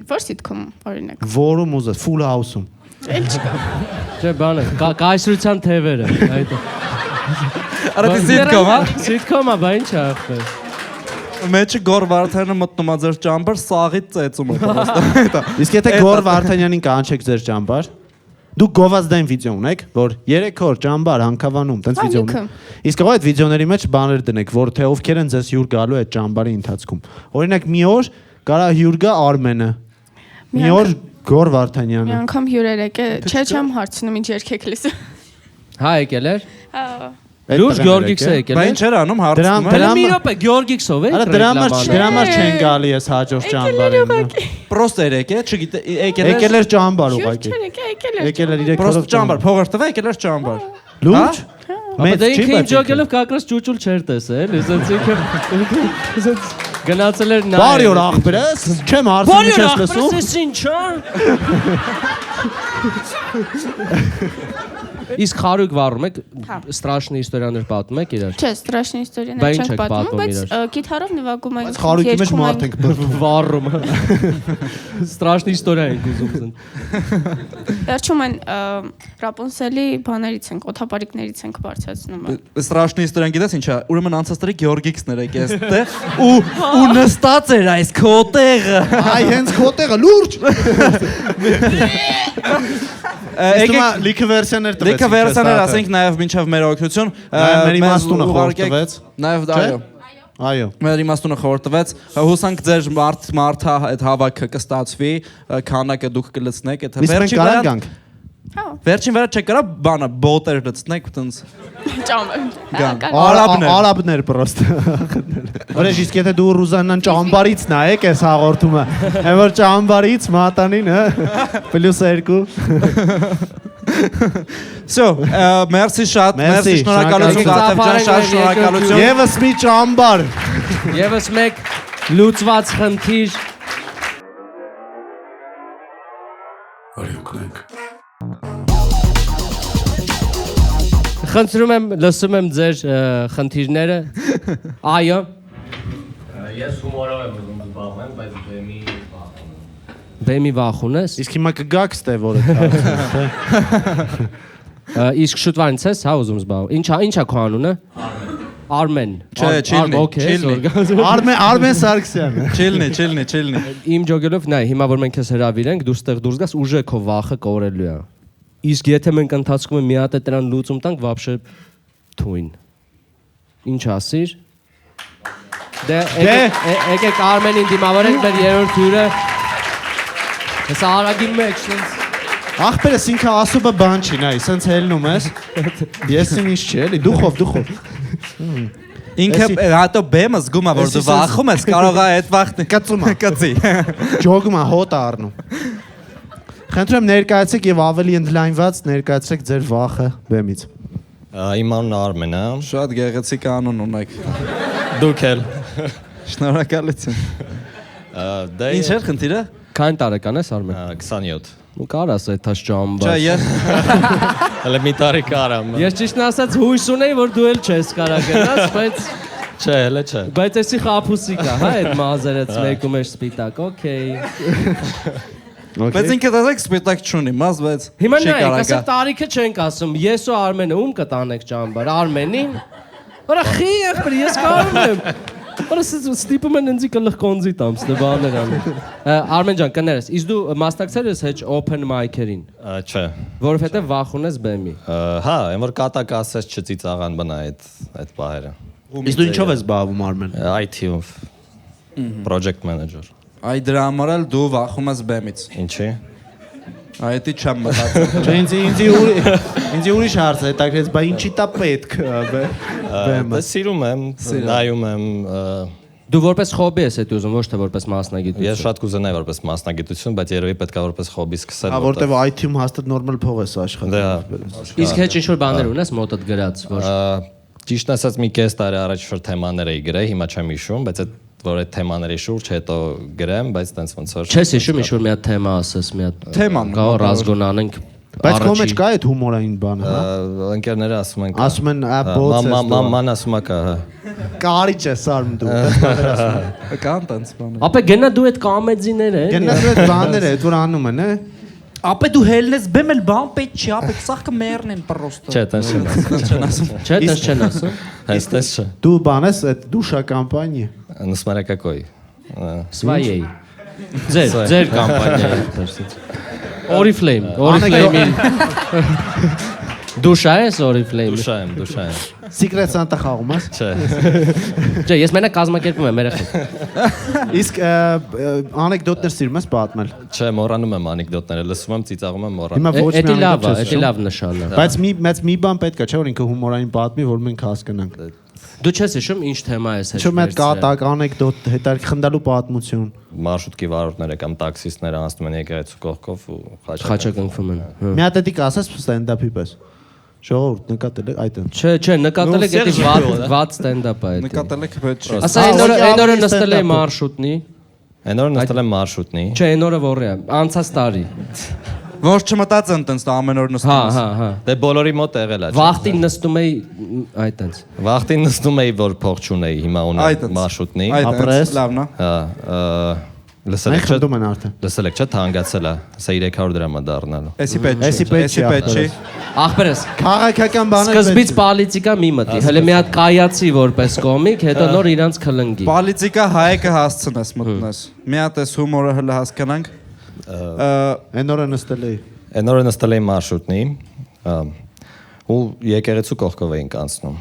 Որ սիտկոմ օրինակ։ Որում ուզես, full house-ում։ Էլ չկա։ Չէ, բանը, կայսրության թևերը, այդ։ Արա դի սիտկոմ, հա։ Սիտկոմա, բա ինչ է ախպեր։ Մեջը Գոր Վարդանյանը մտնում է ձեր ճամբար, սաղից ծեծում է պրոստը։ Իսկ եթե Գոր Վարդանյանին կանչեք ձեր ճամբար, դու գովազդային վիդեո ունեք, որ 3 օր ճամբար հանքավանում, տենց վիդեո ունեք։ Իսկ այդ վիդեոների մեջ բաներ դնեք, որ թե ովքեր են ձեզ հյուր գալու այդ ճամբարի ընթացքում։ Օրինակ մի օր կարա հյուր գա Արմենը։ Մի օր Գոր Մի Վարդանյանը։ անգամ հյուրեր եկել, չեմ հարցնում ինչ երգեք լսում։ Հա, եկել էր։ Հա։ Լուրջ Գեորգիքսը եկել Բա էր։ ինչ էր անում հարցնում Դրա- Մի րոպե, Գեորգիքսով է։ Արա դրա համար չեն գալի ես հաջորդ ճամբարին։ Պրոստեր եկե, չգիտե, Եկել էր ճամբար ուղղակի։ Չեր եկել էր։ Եկել էր 3 Պրոստ ճամբար, փողեր տվա, եկել էր ճամբար։ Լուրջ։ Մեծ Մեծ ինքը չի, իմ ջոկելով կակրած ճուճուլ չէր տեսել, ասած ինքը գնացել էր նայ։ Բարի օր ախպերս, չեմ հարցնում չես լսում։ Ես ինչա։ Իսկ խարույկ վառում եք, ստրաշնի իստորիաներ պատմում եք իրար։ Չէ, ստրաշնի իստորիաներ Բա ինչ չենք եք պատմում, պատմում բայց իրար։ գիտարով նվագում ենք։ Բայց խարույկի մեջ երգում մարդ ենք։ ենք Վառում։ Ստրաշնի իստորիա ենք ուզում զեն։ Վերջում են Ռապոնսելի բաներից ենք, օթապարիկներից ենք բարձրացնում։ Ստրաշնի իստորիան գիտես ինչա, ուրեմն անցածների Գեորգիքսն էր եկել այստեղ ու նստած էր այս քո տեղը։ Այ հենց քո տեղը լուրջ։ Եկեք լիքը վերսիաներ տվեց։ Լիքը վերսիաներ ասենք նաև մինչև մեր օգնություն։ Մեր իմաստունը խորտ տվեց։ Նաև Չէ՞։ այո։ Այո։ Մեր իմաստունը խորտ տվեց։ Հուսանք ձեր մարդը այդ հավաքը կստացվի, քանակը դուք կլցնեք, այդ Իսկ մենք կարանք գանք։ Հա, Վերջին վերջ չկարա բանը բոտեր լցնեք, տենց ճամը։ Գան։ Արաբներ պրոստ։ Որեշ իսկ եթե դու Ռուզաննան ճամբարից նայեք այս հաղորդումը, այն որ ճամբարից մատանին, +2։ Всё, մերսի շատ, մերսի Մերսի, շնորհակալություն Գաթև ջան, շատ շնորհակալություն։ Եվս մի ճամբար։ Եվս մեկ լուծված խնդիր։ Բարի օգնենք։ Խնդրում եմ, լսում եմ ձեր խնդիրները։ Այո։ Ես հումորով եմ ուզում զբաղվել, բայց բեմի վախում եմ։ Բեմի վախուն ես։ Իսկ հիմա կգաք ստե որը կարծես, թե։ Իսկ շուտվանից ես, հա, ուզում զբաղվել։ Ինչա քո անունը։ Արմեն։ Չէ, Չիլնի, Okay, Չիլնի։ Արմեն Սարգսյանը։ Չիլնի։ Իմ ջոգելով նայ, հիմա որ մենք քեզ հրավիրենք, դու ստեղ դուրս գաս, ուժը քո վախը կորելու է։ Իսկ եթե մենք ընթացքում ենք մի հատ է դրան լուծում տանք, вообще թույն։ Ինչ ասիր։ Դե եկեք Արմենին դիմավորենք մեր երրորդ հյուրը։ Հեսա արագի մեջ, sense Ախպերս ինքը ասուբը բան չի, նայ, սենց հելնում ես։ Ես ինչ չի, էլի, դուխով։ Ինքը հատո բեմը զգում է որ դու վախում ես, կարող է այդ վախն Կծում է։ կծի։ Ջոգում է, հոտ է առնում։ Խնդրեմ ներկայացեք եւ ավելի ընդլայնված ներկայացրեք ձեր վախը բեմից։ Իմ անունը Արմեն է։ Շատ գեղեցիկ անուն ունեք։ Դուք էլ։ Շնորհակալություն։ Դե Ինչ էր խնդիրը։ քան տարեկան ես Արմեն։ 27։ Ու կարաս այդ թաշ ճամբար։ Չէ, ես Հələ մի տարի կարամ։ Ես ճիշտն ասած հույս ունեի որ դու էլ չես կարա գնաս, բայց Չէ, հələ չէ։ բայց էսի խափուսի կա, հա, այդ մազերից մեկու մեջ սպիտակ, օքեյ։ բայց ինքը դասեք սպիտակ չունի, մաս բայց Հիմա չի նայեք, կարա ասա գա։ տարիքը չենք ասում, ես ու Արմենը ում կտանեք ճամբար, Արմենին։ Որա խի եղբայր, ես կարող եմ։ Որա ստիպում են ինձ կլխ կոնզի տամ, ստե բաներ անում։ Արմեն ջան, կներես, իսկ դու մասնակցել ես հեչ open mic-երին, Չէ։ որովհետև վախուն ես բեմի։ Հա, այն որ կատակ ասես չծիծաղան բնա այդ բահերը։ Իսկ դու ինչով ես զբաղվում Արմեն։ IT-ով project manager։ Այ դրա համար էլ դու վախում ես բեմից։ Ինչի։ Այդի չեմ մտածում։ Չէ, ինձ ուրիշ հարց է, հետաքրքրեց, բա ինչի տա պետք բեմը։ Դե սիրում եմ, նայում եմ։ Դու որպես հոբի ես այդ ուզում, ոչ թե որպես մասնագիտություն։ Ես շատ կուզենայի որպես մասնագիտություն, բայց երևի պետքա որպես հոբի սկսել։ Հա, որտեվ IT-ում հաստատ նորմալ փող ես աշխատում։ Դե Իսկ հեչ ինչ-որ բաներ ունես մոտդ գրած, որ ճիշտ ասած մի կես տարի առաջ որ թեմաներ էի գրել, հիմա չեմ հիշում, բայց այդ որ այդ թեմաների շուրջ հետո գրեմ, բայց տենց ոնց որ չես հիշում ինչ-որ մի հատ թեմա ասես, մի հատ Թեման կարող ռազգոն անենք Բայց քո մեջ կա այդ հումորային բանը, հա։ Ընկերները ասում են։ Ասում են, բոց է։ Ման ասում է կա, հա։ Կարիճ է սարում դու։ Կան տենց բաներ։ Ապա գնա դու այդ կամեդիները։ Գնա դու այդ բաները, այդ որ անում են, է։ Ապա դու հելնես բեմել բան պետք չի, ապա սախքը մեռնեն պրոստը։ Չէ, տես չեն ասում։ Չէ, դες չեն ասում։ Այստես չէ։ Դու բանես այդ դուշա կամպանիա։ Նսմարը какой։ Своей։ Ձեր կամպանիայի։ Oriflame-ի։ Դուշա ես Oriflame։ Դուշա եմ։ Secret Santa խաղում ես։ Չէ։ Չէ, ես մենակ կազմակերպում եմ երեխեք։ Իսկ անեկդոտներ սիրում ես պատմել։ Չէ, մոռանում եմ անեկդոտները, լսում եմ, ծիծաղում եմ, մոռանում։ Հիմա ոչ մի Էդի անեկդոտ լավ նշան է։ Բայց մի բան պետք է, չէ՞ որ ինքը հումորային պատմի, որ մենք հասկանանք։ Դու չես հիշում ինչ թեմա ես Չէ՞ մեծ կատակ, անեկդոտ, հետաքրքրելու պատմություն։ Մարշրուտքի վարորդները կամ տաքսիստները անցնում են եկեղեցու կողքով ու խաչակնքվում են։ Մի հատ էդի կասես ստենդափի պես։ Ժողովուրդ նկատել եք այդ։ Չէ, նկատել եք էդի վատ ստենդափ է։ Նկատել եք ոչ։ Ասա այն օրը նստել էի մարշրուտնի։ Այն օրը նստել եմ մարշրուտնի։ Չէ, այն օրը որը է, անցած տարի։ Որ չմտածեն տենց ամեն օր նստում։ Հա։ Դե բոլորի մոտ եղել է։ Վախտին նստում էի այտենց։ Վախտին նստում էի, որ փող չունեի, հիմա ունեմ մարշրուտնի։ Այդ լավն է։ Հա, լսել եք Խնդում են արդեն։ Լսել եք, չէ՞, թանկացել է։ Սա 300 դրամ է դառնալու։ Էսի պետք չի։ Ախպերս, Քաղաքական բաներ։ սկզբից պոլիտիկա մի մտի, հələ մի հատ կայացի որպես կոմիկ, հետո նոր իրանց քլնգի։ Պոլիտիկա հայկը հասցնես մտնես։ Մի հատ էս հումորը հələ հասկանանք։ Այն օրը նստել էի։ Այն օրը նստել էի մարշրուտնի, ու եկեղեցու կողքով էինք անցնում։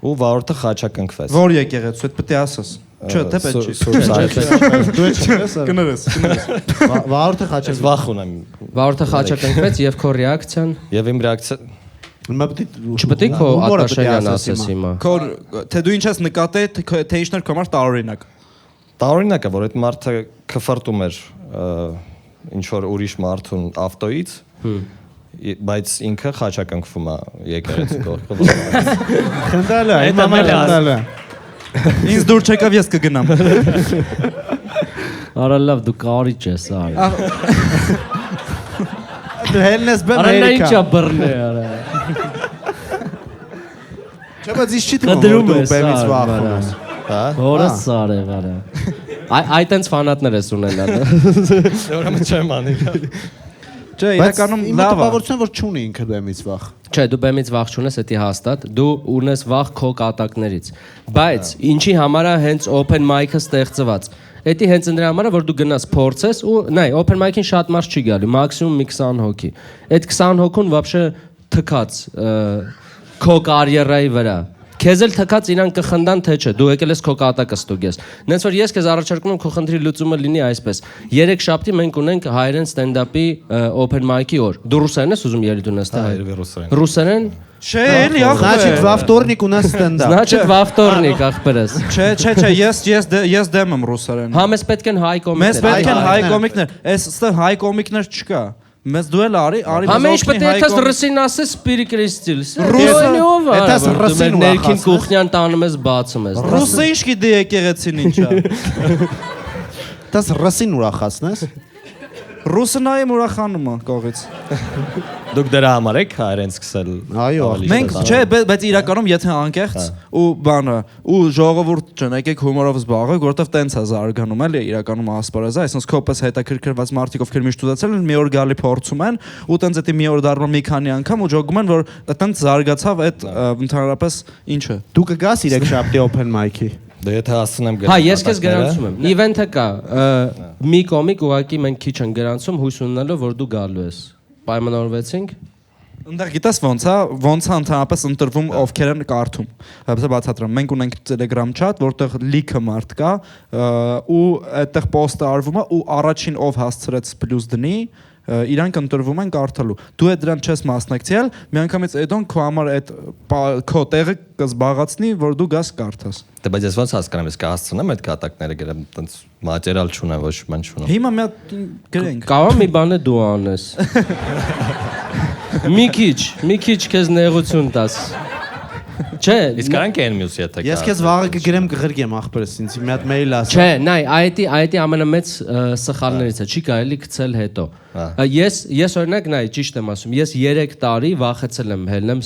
Ու վարորդը խաչակնքվեց։ Որ եկեղեցու, այդ պետք է ասես։ Չէ, դե պետք չի։ Դու ես Կներես։ վարորդը խաչակ։ Վախ ունեմ։ Վարորդը խաչակնքվեց եւ քո ռեակցիան։ Եվ իմ ռեակցիա Հիմա պետք է Չպետք է քո Ատաշյանն ասես հիմա։ Թե դու ինչ ես նկատել, թե ինչն էր քո համար տարօրինակ։ տարօրինակ է, որ այդ մարդը քֆրտում էր ինչ որ ուրիշ մարդուն ավտոից, բայց ինքը խաչակնքվում է եկեղեցու կողքով։ Խնդալը, հիմա խնդալը։ Ինձ դուր չեկավ, ես կգնամ։ Արա լավ, դու կարիճ ես, արա։ Դու հելնես բեմ Արա նա Ամերիկա։ ինչա բռնե, արա։ Չէ, բայց ինչ չի թվում որ դու բեմից վախում ես։ Հա։ Որը սարեղ, արա։ Այտենց ֆանատներ ես ունենալ։ Ուրեմն չեմ անի։ Չէ, իրականում Իմ լավ է։ տպավորությունն որ չունի ինքը բեմից վախ։ Չէ, դու բեմից վախ չունես, դա հաստատ։ Դու ունես վախ քո կատակներից։ Բայց ինչի համար է հենց open mic-ը ստեղծված։ Դա հենց նրա համար է, որ դու գնաս փորձես ու նայ, open mic-ին շատ մարդ չի գալու, մաքսիմում մի 20 հոգի։ Այդ 20 հոգուն вообще թքած քո կարիերայի վրա։ Քեզ էլ թքած իրան կխնդան թե չէ, դու եկել ես քո կատակը ստուգես։ Նենց որ ես քեզ առաջարկում եմ քո խնդրի լուծումը լինի այսպես։ 3 շաբթի մենք ունենք հայերեն ստենդափի open mic-ի օր։ Դու ռուսերեն ես ուզում ելույթ ունես, թե հայ։ Ռուսերեն։ Չէ, էլի ախպեր։ Значит, во вторник у нас стендап։ Значит, во вторник, ախպերս։ Չէ, ես դեմ եմ ռուսերեն։ Հա մեզ պետք են հայ կոմիկներ։ Մեզ պետք են հայ կոմիկներ։ Էս ստեղ հայ կոմիկներ չկա։ Մեզ դու էլ արի Հա մենք պետք է դες ռուսին ասես սպիրի կրիստիլ։ Ռուսինով։ Էդաս ռուսին ու ներքին կուխնյան տանում ես, բացում ես։ Ռուսը ինչ գիտի եկեղեցին ինչա։ Դաս ռուսին ուրախացնես։ Ռուսը նայեմ ուրախանում է կողից։ Դուք դրա համար եք հայերեն սկսել։ Այո, Մենք չէ, բայց իրականում եթե անկեղծ ու բանը ու ժողովուրդ չեն եկեք հումորով զբաղվեք, որովհետև տենց է զարգանում էլի իրականում ասպարեզը, այսինքն քոպես հետաքրքրված մարդիկ ովքեր միշտ ուզեցել են մի օր գալի փորձում են ու տենց էդի մի օր դառնում մի քանի անգամ ու ջոգում են որ տենց զարգացավ այդ ընդհանրապես ինչը։ Դու կգաս 3 շաբթի open mic-ի։ Դե եթե հասցնեմ Հա, ես քեզ գրանցում եմ։ Իվենթը կա։ Մի կոմիկ ուղակի մենք քիչ են գրանցում հույս ունենալով որ դու գալու ես։ Պայմանավորվեցինք։ Այնտեղ գիտես ոնց է ընդհանրապես ընտրվում ովքեր են կարդում։ Հəbsə բացատրեմ։ Մենք ունենք Telegram chat, որտեղ լիքը մարդ կա ու այդտեղ post-ը արվում է ու առաջին ով հասցրեց plus դնի իրանք ընտրվում են կարդալու։ Դու այդ դրան չես մասնակցել, միանգամից Էդոն քո համար այդ քո տեղը կզբաղացնի, որ դու գաս կարդաս։ Դե բայց ես ոնց հասկանամ, ես կհասցնեմ այդ կատակները գրեմ, տենց մատերիալ չունեմ, ոչ ման չունեմ։ Հիմա մի հատ գրենք։ Կարող մի բան է դու անես։ Մի քիչ քեզ նեղություն տաս։ Չէ, Իսկ կարանք այն մյուս եթե Ես քեզ վաղը կգրեմ կղրկեմ ախպերս ինձ մի հատ մեյլ ասա։ Չէ, նայ, IT ամենամեծ սխալներից է, չի կարելի գցել հետո։ Ես օրինակ նայ, ճիշտ եմ ասում, ես 3 տարի վախեցել եմ հելնեմ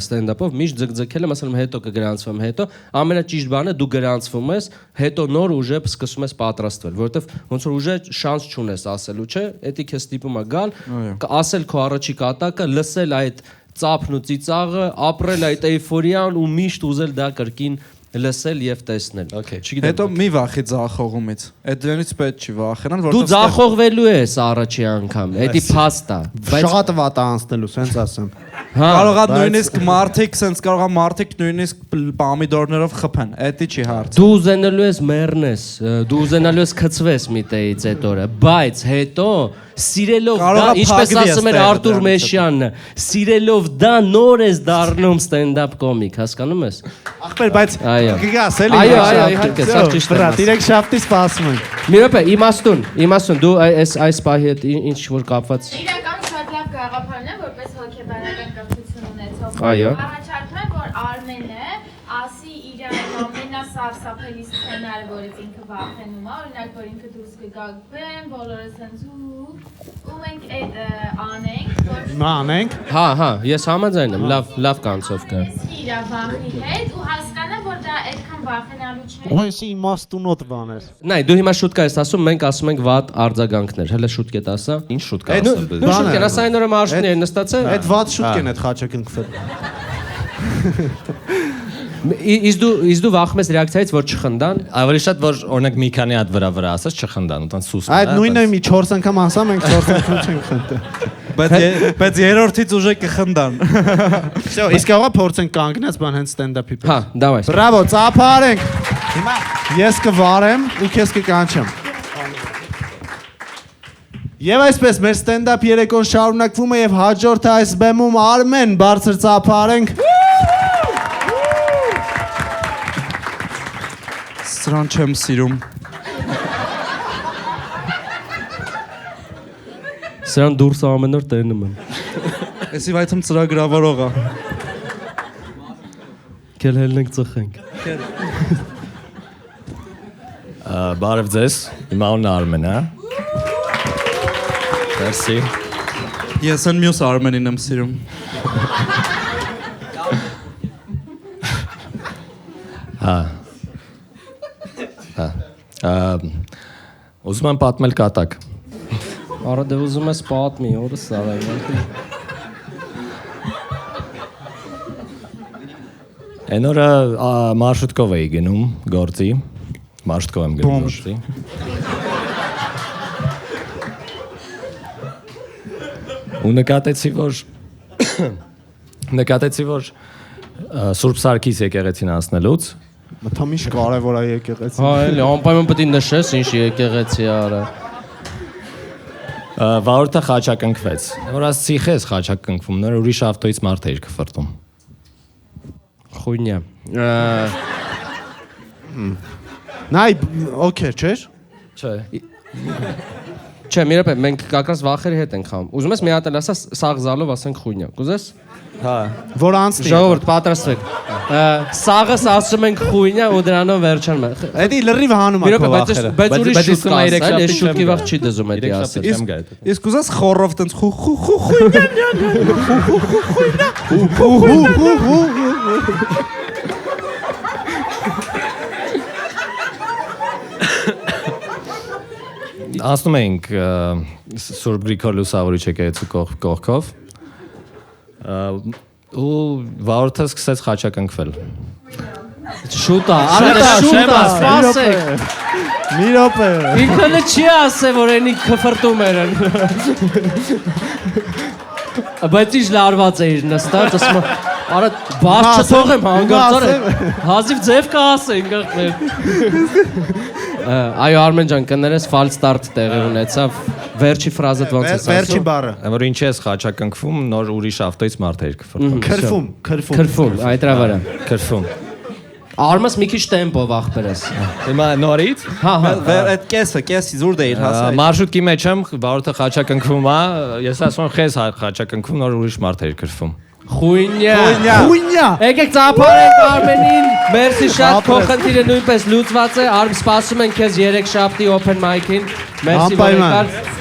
ստենդափով, միշտ ձգձգել եմ, ասել եմ հետո կգրանցվեմ հետո, ամենաճիշտ բանը դու գրանցվում ես, հետո նոր ուժը սկսում ես պատրաստվել, որովհետև ոնց որ ուժը շանս չունես ասելու, չէ, էդի քեզ ստիպում է գալ, ասել քո առաջի կատակը, լսել այդ ծափն ու ծիծաղը, ապրել այդ էյֆորիան ու միշտ ուզել դա կրկին լսել եւ տեսնել։ Հետո մի վախի ձախողումից։ Այդ դրանից պետք չի վախենալ, Դու ձախողվելու ես առաջի անգամ, էդի փաստ է։ Շատ վատ է անցնելու, սենց ասեմ։ Կարող է նույնիսկ մարդիկ, սենց կարող է մարդիկ նույնիսկ պամիդորներով խփեն, էդի չի հարց։ Դու ուզենալու ես մեռնես, դու ուզենալու ես քծվես մի տեից այդ օրը, բայց հետո սիրելով դա, ինչպես ասում էր Արտուր Մեշյանը, սիրելով դա նոր ես դառնում ստենդափ կոմիկ, հասկանում ես։ Ախպեր, բայց կգաս էլի։ Այո, իհարկե, սա ճիշտ է։ Բրատ, իրեք շաբթի սպասում են։ Մի րոպե, իմաստուն, դու այս պահի հետ ինչ որ կապված։ Իրական շատ լավ գաղափարն է, որպես հոգեբանական կրթություն ունեցող։ Այո։ Առաջարկում եմ, որ Արմենը ասի իր ամենասարսափելի սցենարը, որից ինքը վախենում է, օրինակ, որ ինքը դուրս կգա բեմ, բոլորը սենց ու մենք այդ անենք, որ Անենք։ Հա, ես համաձայն եմ, լավ կանցով կա։ իր վախի հետ ու հասկանա, որ դա այդքան վախենալու չէ։ Ո՞նց իմաստունոտ բաներ։ Նայ, դու հիմա շուտ կայես ասում, մենք ասում ենք վատ արձագանքներ, հələ շուտ կետ ասա։ Ինչ շուտ կա ասել։ Դու շուտ կեն, ասա այն օրը մարշրուտներ նստացել։ Այդ վատ շուտ կեն այդ խաչը կնքվել։ Իսկ դու վախում ես ռեակցիայից, որ չխնդան։ Ավելի շատ որ օրինակ մի քանի հատ վրա ասած չխնդան, ուտան սուս։ Այդ նույնը մի 4 անգամ ասա, մենք 4 անգամ չենք խնդրել։ Բայց երրորդից ուժը կխնդան։ Всё, իսկ աղա փորձենք կանգնած բան հենց ստենդափի պես։ Հա, давай։ Բրավո, ծափարենք։ Հիմա ես կվարեմ ու քեզ կկանչեմ։ Եվ այսպես մեր ստենդափ երեկոն շարունակվում է եւ հաջորդ այս բեմում Արմեն բարձր ծափարենք։ Սրան չեմ սիրում։ Սրան դուրս ամեն օր տենում եմ։ Էսի վայթում ծրագրավորող է։ Կել հելնենք ծխենք։ Բարև ձեզ, իմ անունն Արմեն է։ Մերսի։ Ես այն մյուս Արմենին եմ սիրում։ Ուզում եմ պատմել կատակ։ Արա դե ուզում ես պատմի, օրս սարայ։ Այն օրը մարշրուտկով էի գնում գործի, մարշրուտկով եմ գնում գործի։ Ու նկատեցի, որ Սուրբ Սարգիս եկեղեցին անցնելուց Մտամ ինչ կարևոր է եկեղեցի։ Հա, էլի, անպայման պետք է նշես ինչ եկեղեցի արա։ Վարորդը խաչակնքվեց։ Որ ասի խես խաչակնքվում, նոր ուրիշ ավտոյից մարդ էր կֆրտում։ Խույնյա։ Նայ, օքեյ, չէ՞։ Չէ։ Չէ, մի րոպե, մենք կակաս վախերի հետ ենք խաղում։ Ուզում ես մի հատ էլ ասա սաղ զալով ասենք խույնյա։ Կուզես։ Հա։ Որ անցնի։ Ժողովուրդ, պատրաստվեք։ Սաղս ասում ենք խույնյա ու դրանով վերջանում է։ Էդի լրիվ հանում է քո վախերը։ Բայց ուրիշ շուտ կա, այս շուտի վախ չի դզում էդի ասել։ Իսկ ուզես խորով տենց Ասում ենք Սուրբ Գրիգոր Լուսավորիչ եկեղեցու կողքով ու վարորդը սկսեց խաչակնքվել։ Շուտ է, սպասեք։ Մի րոպե։ Ինքնը չի ասել, որ այնի քֆրտում էր։ Բայց ինչ լարված էիր նստած, ասում եմ, արա բաց չթողեմ հանգարցար։ Հազիվ ձև կա ասենք ախպեր։ Այո Արմեն ջան, կներես ֆալ ստարտ տեղի ունեցավ։ Վերջի ֆրազդ ոնց է ասում։ Վերջի բառը։ Որ ինչ ես խաչակնքվում, նոր ուրիշ ավտոյից մարդ էր կֆրտում։ Քրֆում, այդ դրա վրա։ Քրֆում։ Արմաս մի քիչ տեմպով ախպերես։ Հիմա նորից։ Հա։ այդ կեսի զուր դեիր հասել։ Մարշրուտի մեջ եմ, վարորդը խաչակնքվում է, ես ասում եմ խես խաչակնքվում, նոր ուրիշ մարդ էր քրֆում։ Խույնյա։ Եկեք ծափարենք Արմենին, մերսի շատ, քո խնդիրը նույնպես լուծված է, Արմ սպասում ենք քեզ 3 շաբթի open mic-ին, մերսի որ եկար։